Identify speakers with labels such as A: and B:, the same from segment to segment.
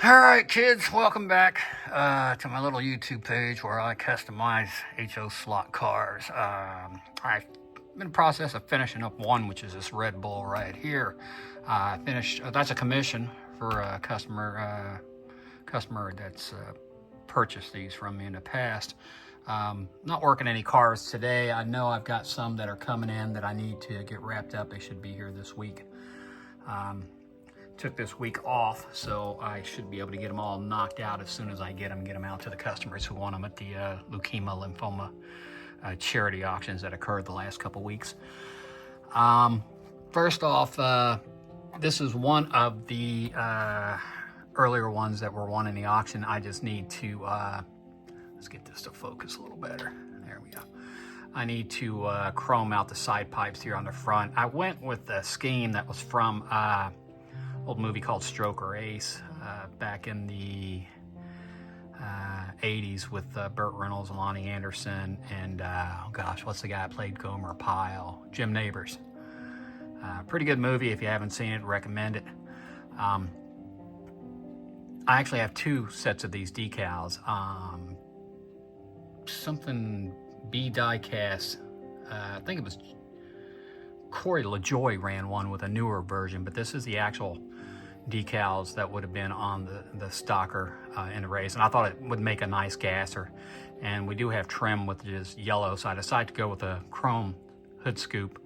A: All right, kids, welcome back to my little YouTube page where I customize HO slot cars. I've been in the process of finishing up one, which is this Red Bull right here. I finished. That's a commission for a customer that's purchased these from me in the past. Not working any cars today. I know I've got some that are coming in that I need to get wrapped up. They should be here this week. Took this week off, so I should be able to get them all knocked out as soon as I get them out to the customers who want them at the leukemia lymphoma charity auctions that occurred the last couple weeks. First off, this is one of the earlier ones that were won in the auction. I just need to let's get this to focus a little better. There we go. I need to chrome out the side pipes here on the front. I went with the scheme that was from old movie called Stroke or Ace back in the 80s with Burt Reynolds and Lonnie Anderson and oh gosh, what's the guy that played Gomer Pyle? Jim Nabors. Pretty good movie. If you haven't seen it, recommend it. I actually have two sets of these decals. Something B diecast. I think it was Corey LaJoy ran one with a newer version, but this is the actual decals that would have been on the stocker in the race, and I thought it would make a nice gasser. And we do have trim with just yellow, so I decided to go with a chrome hood scoop,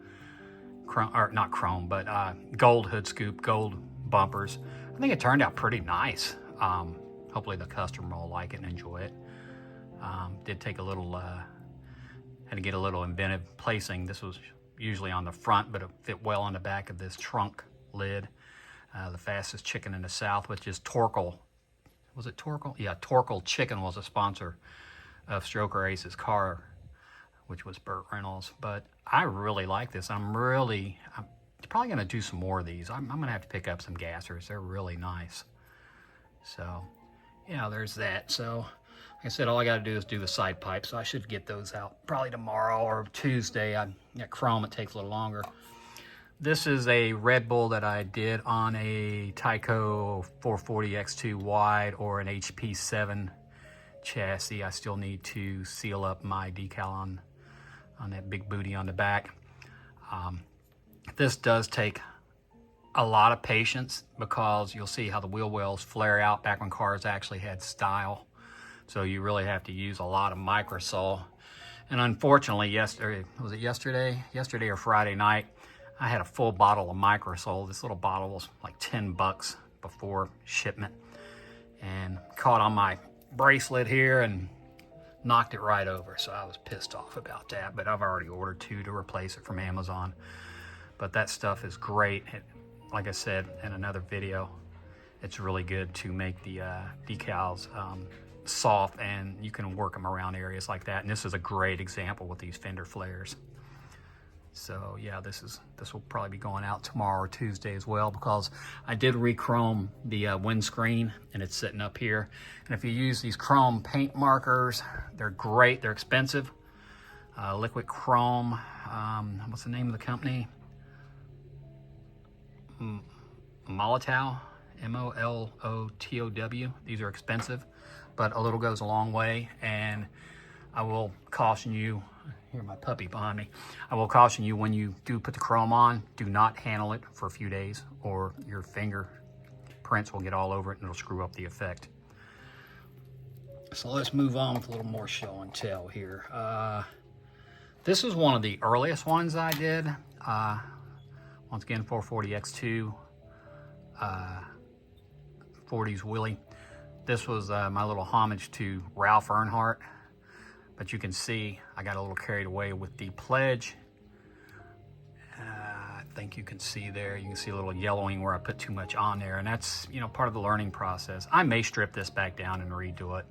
A: or not chrome, but gold hood scoop, gold bumpers. I think it turned out pretty nice. Hopefully the customer will like it and enjoy it. Did take a little, had to get a little inventive placing. This was usually on the front, but it fit well on the back of this trunk lid. The fastest chicken in the South, which is Torkel. Was it Torkel? Yeah, Torkel Chicken was a sponsor of Stroker Ace's car, which was Burt Reynolds. But I really like this. I'm probably going to do some more of these. I'm going to have to pick up some gassers. They're really nice. So, yeah, there's that. So, like I said, all I got to do is do the side pipes. So I should get those out probably tomorrow or Tuesday. At chrome, it takes a little longer. This is a Red Bull that I did on a Tyco 440 X2 wide or an HP7 chassis. I still need to seal up my decal on that big booty on the back. This does take a lot of patience because you'll see how the wheel wells flare out back when cars actually had style. So you really have to use a lot of microsol. And unfortunately, yesterday or Friday night, I had a full bottle of microsol. This little bottle was like $10 before shipment, and caught on my bracelet here and knocked it right over. So I was pissed off about that, but I've already ordered two to replace it from Amazon. But that stuff is great. Like I said in another video, it's really good to make the decals soft, and you can work them around areas like that. And this is a great example with these fender flares. So yeah, this will probably be going out tomorrow or Tuesday as well, because I did re-chrome the windscreen and it's sitting up here. And if you use these chrome paint markers, they're great. They're expensive. Liquid Chrome. What's the name of the company? Molotow. M-O-L-O-T-O-W. These are expensive, but a little goes a long way. And I will caution you, here my puppy behind me, I will caution you when you do put the chrome on, do not handle it for a few days or your fingerprints will get all over it and it'll screw up the effect. So let's move on with a little more show and tell here. This is one of the earliest ones I did. Once again, 440 X2, 40s Willie. This was my little homage to Ralph Earnhardt. But you can see I got a little carried away with the pledge. I think you can see there. You can see a little yellowing where I put too much on there. And that's, part of the learning process. I may strip this back down and redo it.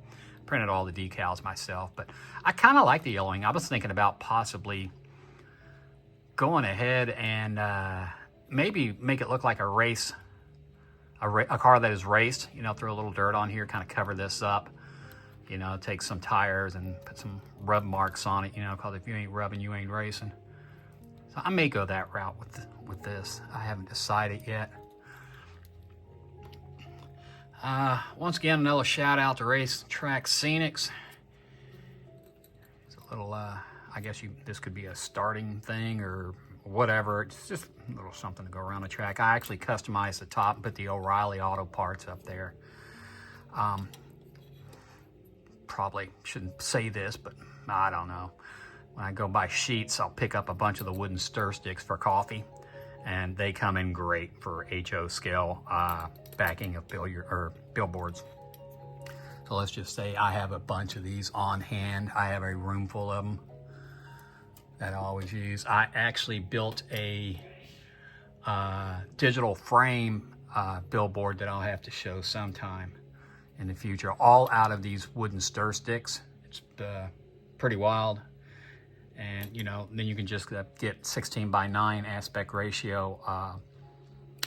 A: Printed all the decals myself. But I kind of like the yellowing. I was thinking about possibly going ahead and maybe make it look like a race, a car that is raced. Throw a little dirt on here, kind of cover this up. Take some tires and put some rub marks on it, because if you ain't rubbing, you ain't racing. So I may go that route with this. I haven't decided yet. Once again, another shout out to Race Track Scenics. It's a little, I guess this could be a starting thing or whatever. It's just a little something to go around the track. I actually customized the top and put the O'Reilly Auto Parts up there. Probably shouldn't say this, but I don't know. When I go buy sheets, I'll pick up a bunch of the wooden stir sticks for coffee, and they come in great for HO scale backing of billboards. So let's just say I have a bunch of these on hand. I have a room full of them that I always use. I actually built a digital frame billboard that I'll have to show sometime in the future, all out of these wooden stir sticks. It's pretty wild. And, you know, then you can just get 16:9 aspect ratio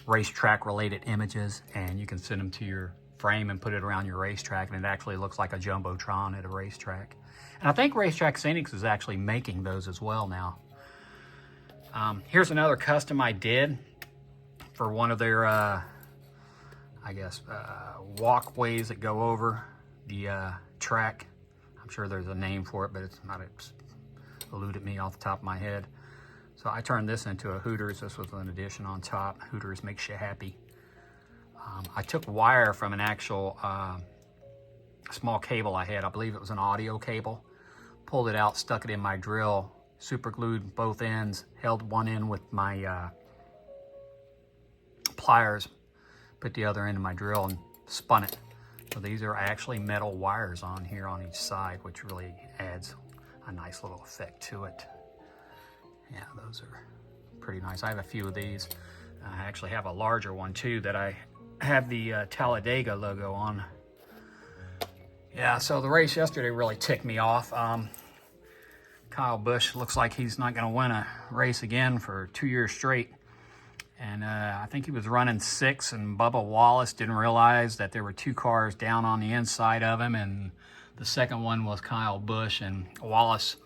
A: racetrack related images, and you can send them to your frame and put it around your racetrack, and it actually looks like a jumbotron at a racetrack. And I think Race Track Scenics is actually making those as well now. Here's another custom I did for one of their, I guess, walkways that go over the track. I'm sure there's a name for it, but it's not eluded me off the top of my head. So I turned this into a Hooters. This was an addition on top. Hooters makes you happy. I took wire from an actual small cable I had. I believe it was an audio cable. Pulled it out, stuck it in my drill, super glued both ends, held one end with my pliers, put the other end of my drill and spun it. So these are actually metal wires on here on each side, which really adds a nice little effect to it. Yeah, those are pretty nice. I have a few of these. I actually have a larger one too that I have the Talladega logo on. Yeah, so the race yesterday really ticked me off. Kyle Busch looks like he's not gonna win a race again for 2 years straight. And I think he was running 6, and Bubba Wallace didn't realize that there were 2 cars down on the inside of him, and the second one was Kyle Busch, and Wallace,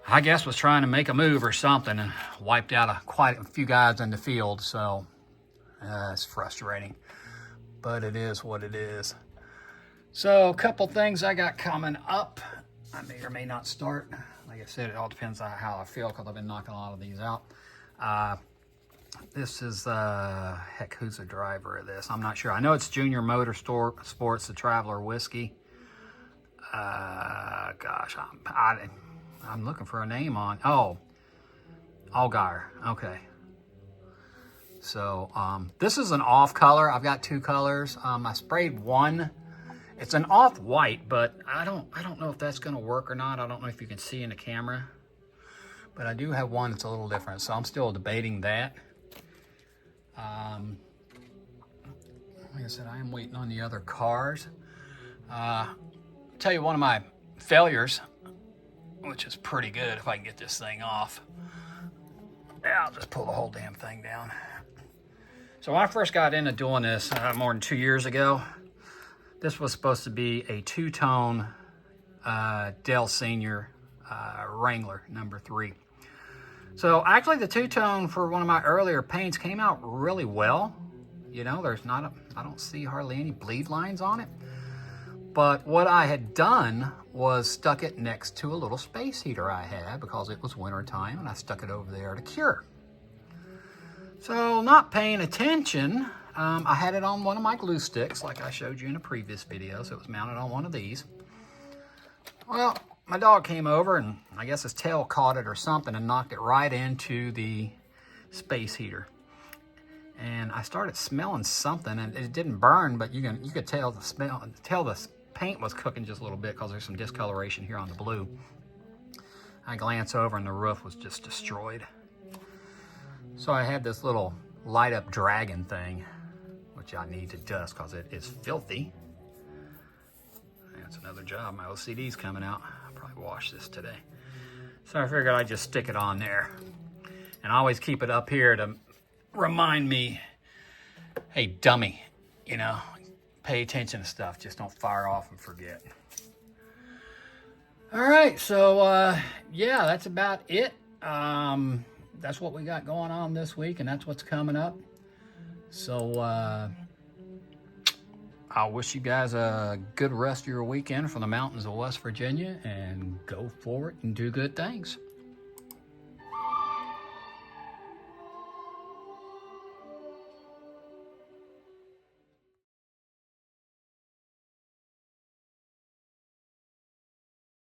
A: I guess, was trying to make a move or something and wiped out quite a few guys in the field. So it's frustrating, but it is what it is. So a couple things I got coming up. I may or may not start. Like I said, it all depends on how I feel, because I've been knocking a lot of these out. This is, heck, who's the driver of this? I'm not sure. I know it's Junior Motorsports, the Traveler Whiskey. Gosh, I'm looking for a name on, Allgaier, okay. So, this is an off color. I've got 2 colors. I sprayed one. It's an off white, but I don't know if that's gonna work or not. I don't know if you can see in the camera, but I do have one that's a little different, so I'm still debating that. Like I said, I am waiting on the other cars. Tell you one of my failures, which is pretty good if I can get this thing off. Yeah, I'll just pull the whole damn thing down. So when I first got into doing this more than 2 years ago, this was supposed to be a 2-tone Dell Senior Wrangler number 3. So actually the 2-tone for one of my earlier paints came out really well. You know, I don't see hardly any bleed lines on it. But what I had done was stuck it next to a little space heater I had, because it was winter time, and I stuck it over there to cure. So not paying attention, I had it on one of my glue sticks like I showed you in a previous video, so it was mounted on one of these. Well, my dog came over, and I guess his tail caught it or something and knocked it right into the space heater. And I started smelling something, and it didn't burn, but you could tell the paint was cooking just a little bit, because there's some discoloration here on the blue. I glance over, and the roof was just destroyed. So I had this little light up dragon thing, which I need to dust because it is filthy. That's another job. My OCD's coming out. I'll probably wash this today. So I figured I'd just stick it on there. And I always keep it up here to remind me, hey, dummy, you know, pay attention to stuff. Just don't fire off and forget. All right, so yeah, that's about it. That's what we got going on this week, and that's what's coming up. So I wish you guys a good rest of your weekend from the mountains of West Virginia, and go forward and do good things.